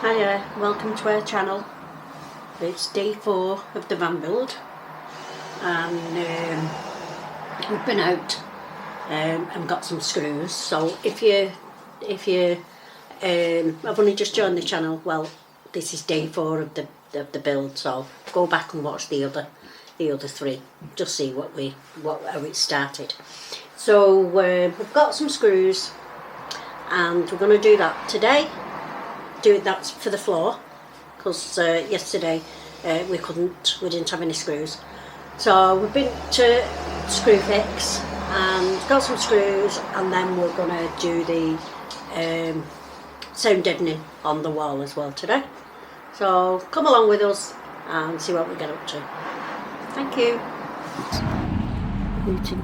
Hiya, welcome to our channel. It's day 4 of the van build, and we've been out and got some screws. So if you I've only just joined the channel, well, this is day 4 of the build. So go back and watch the other 3, just see how it started. So we've got some screws, and we're going to do that today. That's for the floor, because yesterday we didn't have any screws. So we've been to Screwfix and got some screws, and then we're going to do the sound deadening on the wall as well today. So come along with us and see what we get up to. Thank you. Eating,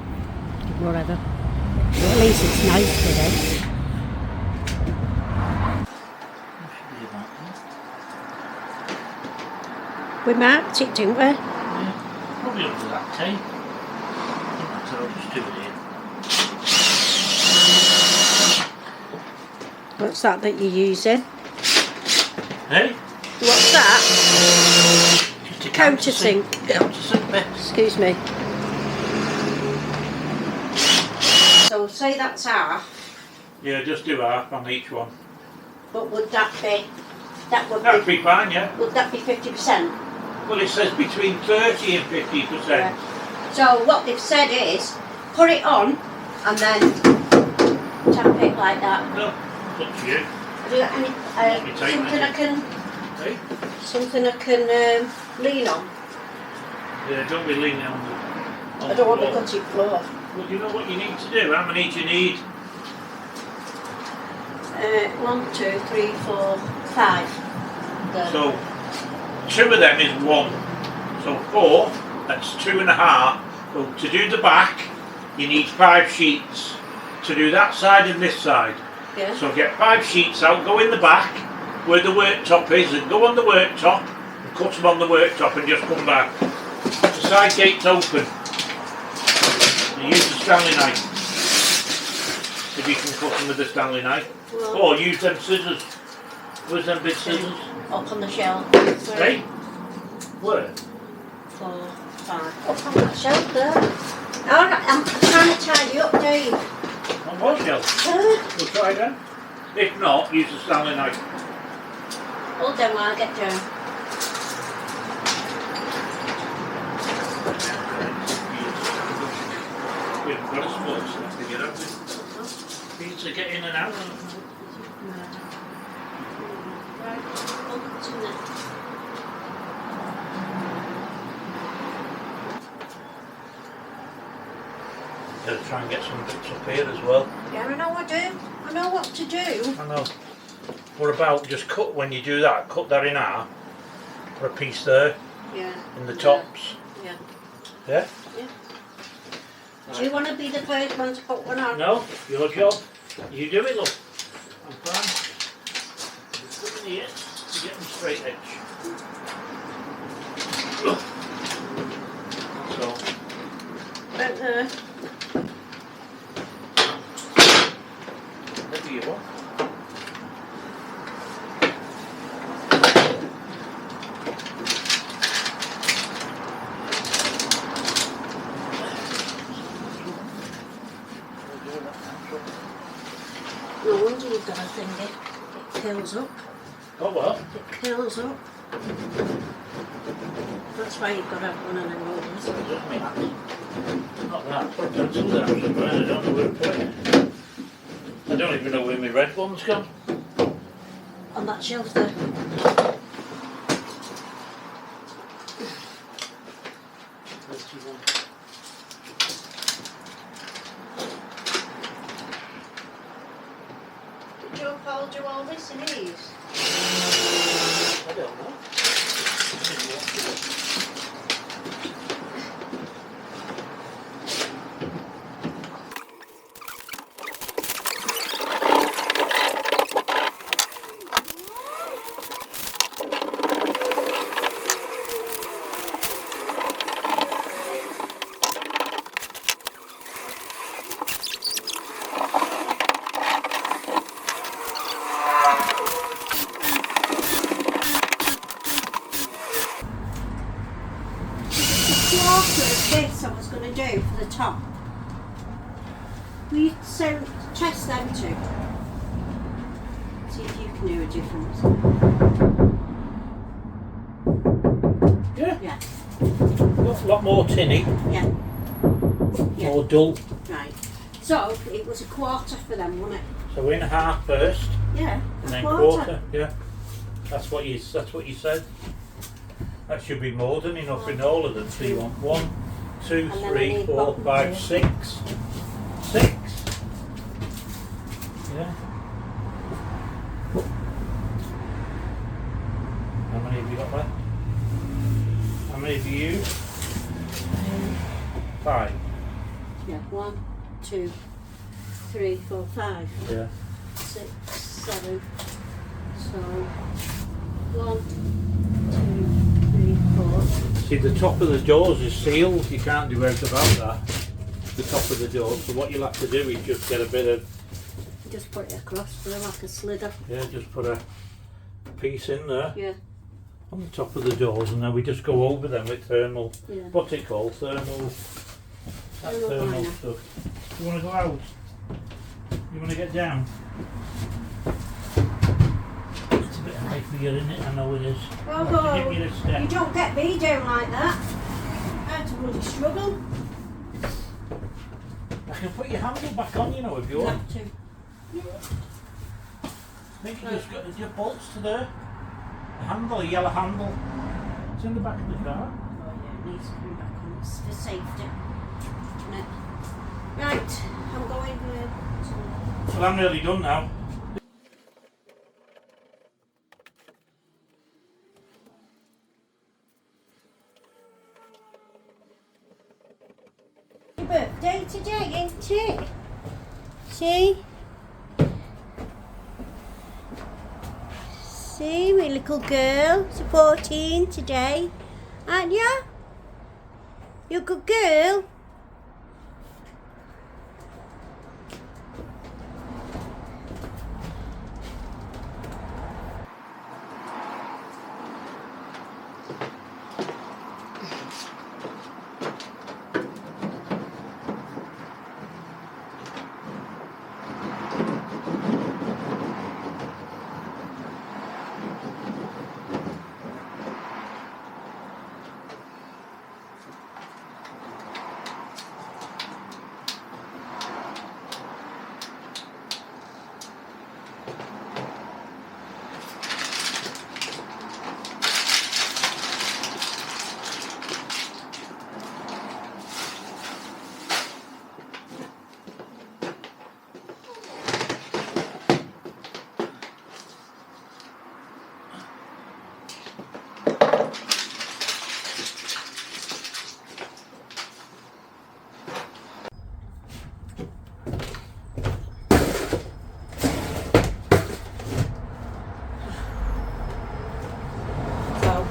whatever. Well, at least it's nice today. We marked it, didn't we? Yeah, probably under that tape. So I'll just do it here. What's that you're using? Hey? What's that? Just a Countersink. Countersink bit. Excuse me. So say that's half, Yeah, just do half on each one. but would that be, That'd be fine, yeah. would that be 50%? Well, it says between 30 and 50%. Yeah. So what they've said is, put it on and then tap it like that. No, it's up to you. Have you got any, me take Hey? something I can lean on? Yeah, don't be leaning on I don't want the the wall. cutting floor. Well, you know what you need to do? How many do you need? 1, 2, 3, 4, 5. There. So, 2 of them is 1. So 4, that's 2.5. So to do the back, you need 5 sheets. To do that side and this side. Yeah. So get 5 sheets out, go in the back where the worktop is, and go on the worktop and cut them on the worktop and just come back. The side gate's open. You use the Stanley knife. If you can cut them with the Stanley knife. Well, Or use them scissors. Where's them big scissors? up on the shelf. Hey? Where? 4, 5. Up on that shelf there. Alright, I'm trying to tidy up, Dave. On what shelf? We'll try again. If not, use the Stanley knife. Hold on while I get down. We've got a small stuff to get out with. Need to get in and out. Right, hold it in there. Gotta try and get some bits up here as well. Yeah, I know what I do. I know what to do. I know. What about just cut, when you do that, cut that in half. Put a piece there Yeah. in the tops. Yeah. Yeah? Do you want to be the first one to put one on? No, your job. You do it, look. I'm fine. Just put it here to get them straight edge. So, Right there. whatever you want. No wonder you've got a thingy. It curls up. Oh well. It curls up. That's why you've got to have one of them rollers. Not that. Pencils there somewhere. I don't know where to put it. I don't even know where my red one's gone. On that shelf there. Did your pal do all this in ease? I don't know. quarter of this I was going to do for the top. Will you test them two? See if you can hear a difference. Yeah. Yeah. A lot more tinny. Yeah. Yeah. More dull. Right. So it was a quarter for them, wasn't it? So in half first. Yeah. And then quarter. Yeah. That's what you said. That should be more than enough in all of them. So you want 1, 2, 3, 4, 5, 6. 6. Yeah. How many have you got left? How many have you used? 5. Yeah. 1, 2, 3, 4, 5. Yeah. 6, 7. So 1, 2, 3, 4. See, the top of the doors is sealed. You can't do anything about that. The top of the doors. So what you'll have to do is just get a bit of. Just put it across for them like a slither. Yeah, just put a piece in there. Yeah. On the top of the doors, and then we just go over them with thermal. Yeah. What's it called? Thermal. Thermal stuff. You want to go out? You want to get down? It's a bit high for you, isn't it? I know it is. Oh, Give me the step. you don't get me down like that. I had to really struggle. I can put your handle back on, you know, if you want. Have to. I think you just got your bolts to there. A handle, a yellow handle. It's in the back of the car. Oh yeah, it needs to come back on. It's for safety. Isn't it? Right, I'm going Well, I'm nearly done now. your birthday today, isn't it? See? See, my little girl, it's 14 today, aren't you? You're a good girl.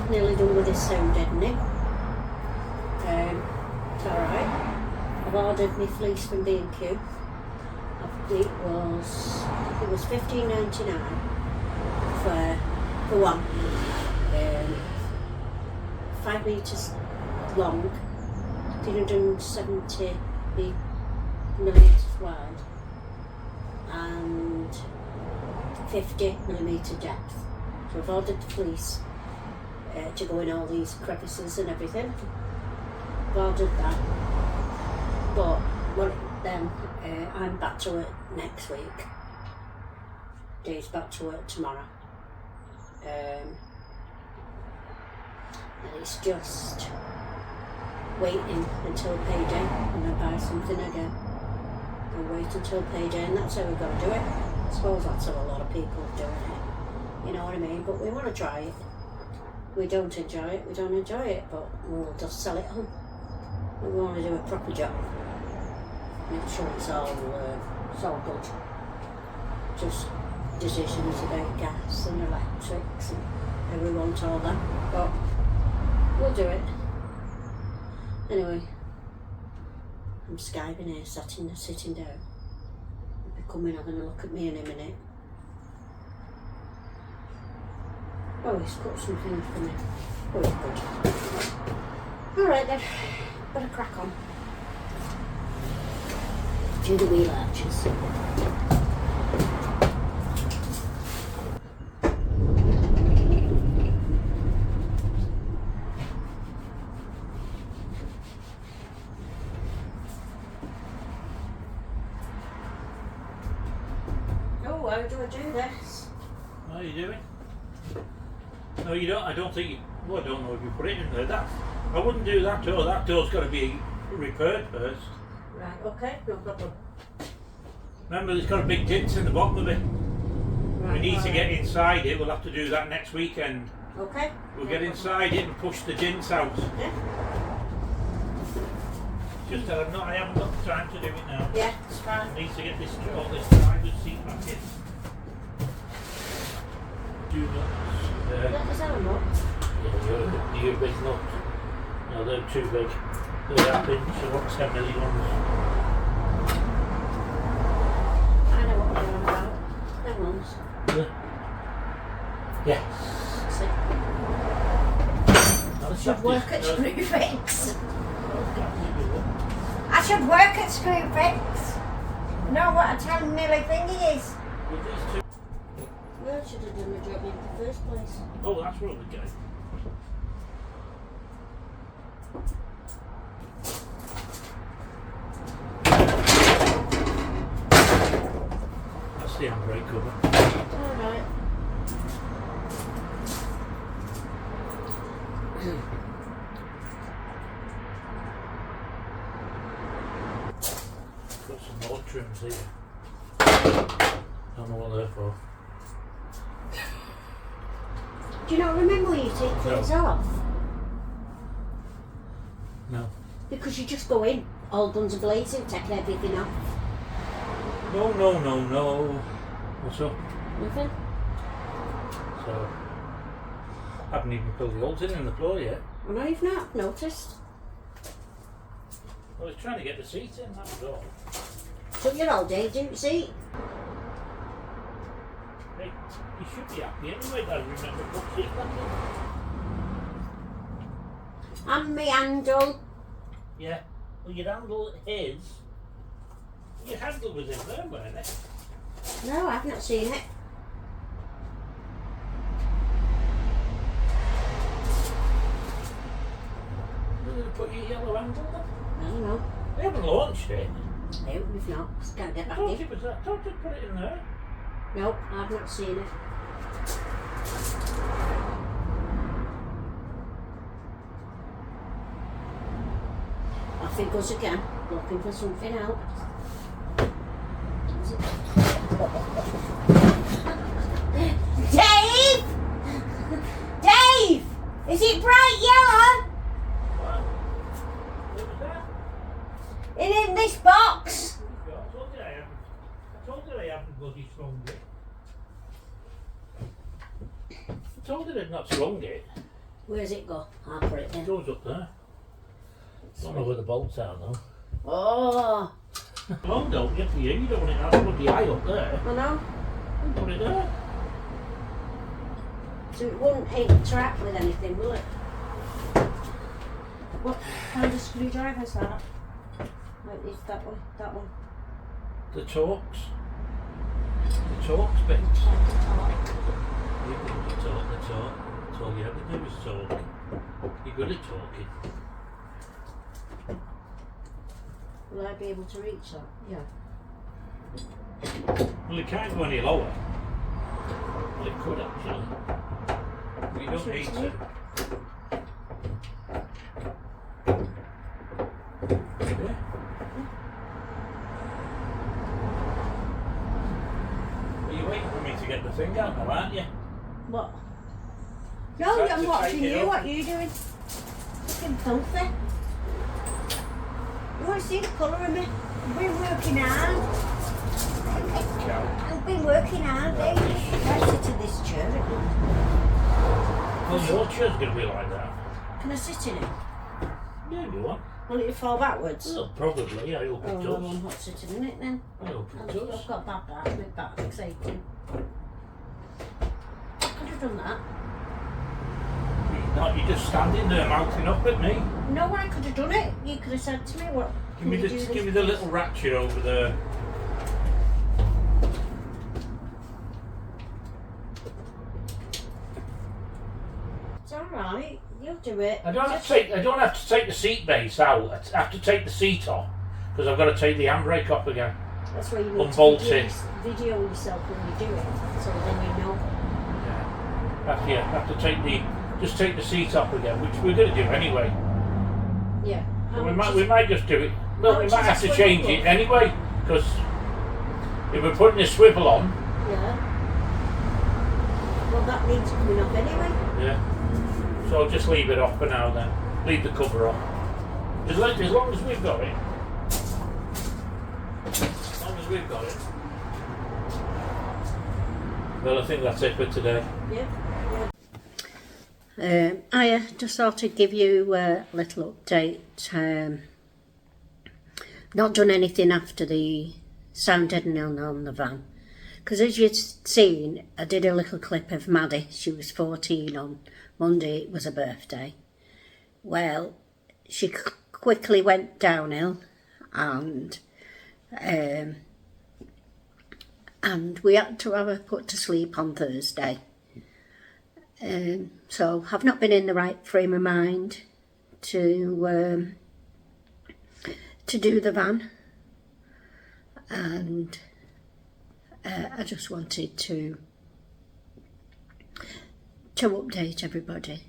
Nearly done with this sound editing. It's alright. I've ordered my fleece from B&Q. It was $15.99 for one. 5 metres long, 370 millimetres wide, and 50mm depth. So I've ordered the fleece to go in all these crevices and everything. I've ordered that, but then I'm back to work next week. Dave's back to work tomorrow. And it's just waiting until payday and then buy something again. And wait until payday, and that's how we've got to do it. I suppose that's how a lot of people are doing it. You know what I mean? But we want to try it. We don't enjoy it, but we'll just sell it on. We want to do a proper job. Make sure it's all good. Just decisions about gas and electrics and how we want all that. But we'll do it. Anyway, I'm Skyping here, sitting down. He'll be coming having a look at me in a minute. Oh, he's got some things for me. Oh, he's good. Alright then. Better crack on. Do the wheel arches. Oh, how do I do this? What are you doing? No, you don't. I don't think you. Well, I don't know if you put it in there. That I wouldn't do that door. That door's got to be repaired first. Right, okay, no problem. Remember, there's got a big dint in the bottom of it. Right, We need to alright. get inside it. We'll have to do that next weekend. Okay. We'll no get problem. inside it and push the dints out. Yeah, Just that I haven't got the time to do it now. yeah, it's fine. I need to get this driver's seat back in. Do nuts. Is that a nut? Yeah, you're a big nut. No, they're too big. They're happy, so what 10 million ones? I know what they're on about. Them ones. Yes. See? I Should work at Screwfix. I should work at Screwfix. Know what a tiny nearly thingy is. Well, I should have done the job in the first place. Oh, that's what we get. That's the handbrake cover. Alright. Got some more trims here. Don't know what they're for. Do you not remember when you take things off? No. Because you just go in, all guns blazing, taking everything off. No. What's up? Nothing? So, I haven't even filled the holes in the floor yet. I know you've not noticed. I was trying to get the seat in, that was all. Took you all day, didn't you see? Hey, you should be happy anyway, I remember put seat back in. And me handle. Yeah, well your handle is... Your handle was in there, weren't it? No, I've not seen it. Did you put your yellow handle there? I don't know. They haven't launched it. No, we've not. Just can't get I back thought in. it was that. I thought you'd put it in there. Nope, I've not seen it. Off he goes again, looking for something else. Dave! Dave! Is it bright yellow? What? What was that? It in this box? I told you I haven't bloody strung it. I told you I'd not strung it. Where's it go? I'll put it It there. goes up there. Don't know where the bolts are though. Oh, Long don't you? For you, you don't want it that bloody high up there. I know. Put it there. So it won't interact with anything, will it? What kind of screwdriver is that? Like this, that one, that one. The Torx. The Torx bits. Like the top. You can talk the talk. That's all you ever do is talk. You're good at talking. Will I be able to reach that? Yeah. Well, it can't go any lower. Well, it could actually. But you don't need to. Yeah. Well, you're waiting for me to get the thing out now, aren't you? What? No, Try I'm to watching tighten it you. up. What are you doing? Looking filthy. You want to see the colour of me? I've been working hard. I've been working hard, Dave. I sit in this chair. Well, your chair's going to be like that. Can I sit in it? Yeah, you want. Will it fall backwards? Well, probably. I hope Oh, it well, does. I'm not sitting in it then. I hope it I've does. got bad back, my back fixating. I could have done that. not, you're just standing there mouthing up at me. No, I could have done it. You could have said to me, what? Give me the little ratchet over there. It's alright, you'll do it. I don't have to take the seat base out. I have to take the seat off because I've got to take the handbrake off again. That's why you need Unbolt to it. video yourself when you do it, so then you know. Have to take the seat off again, which we're going to do anyway. Yeah. We might just do it. Well, we might have to change it anyway, because if we're putting a swivel on. Yeah. Well, that needs coming off anyway. Yeah. So I'll just leave it off for now then. Leave the cover off. As long as we've got it. As long as we've got it. Well, I think that's it for today. Yeah. I just thought I'd give you a little update. Not done anything after the sound editing on the van. Because as you've seen, I did a little clip of Maddie. She was 14 on Monday. It was her birthday. Well, she quickly went downhill and we had to have her put to sleep on Thursday. So I've not been in the right frame of mind to do the van, and I just wanted to update everybody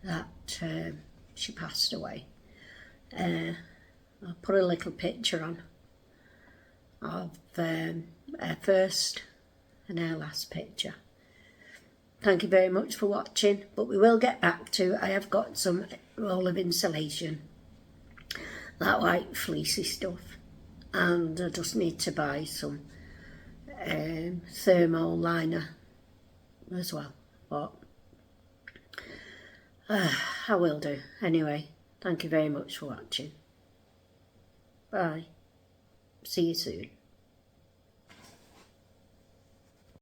that she passed away. I'll put a little picture on of her first and her last picture. Thank you very much for watching, but we will get back to, I have got some roll of insulation, that white fleecy stuff, and I just need to buy some thermal liner as well, but I will do. Anyway, thank you very much for watching. Bye. See you soon.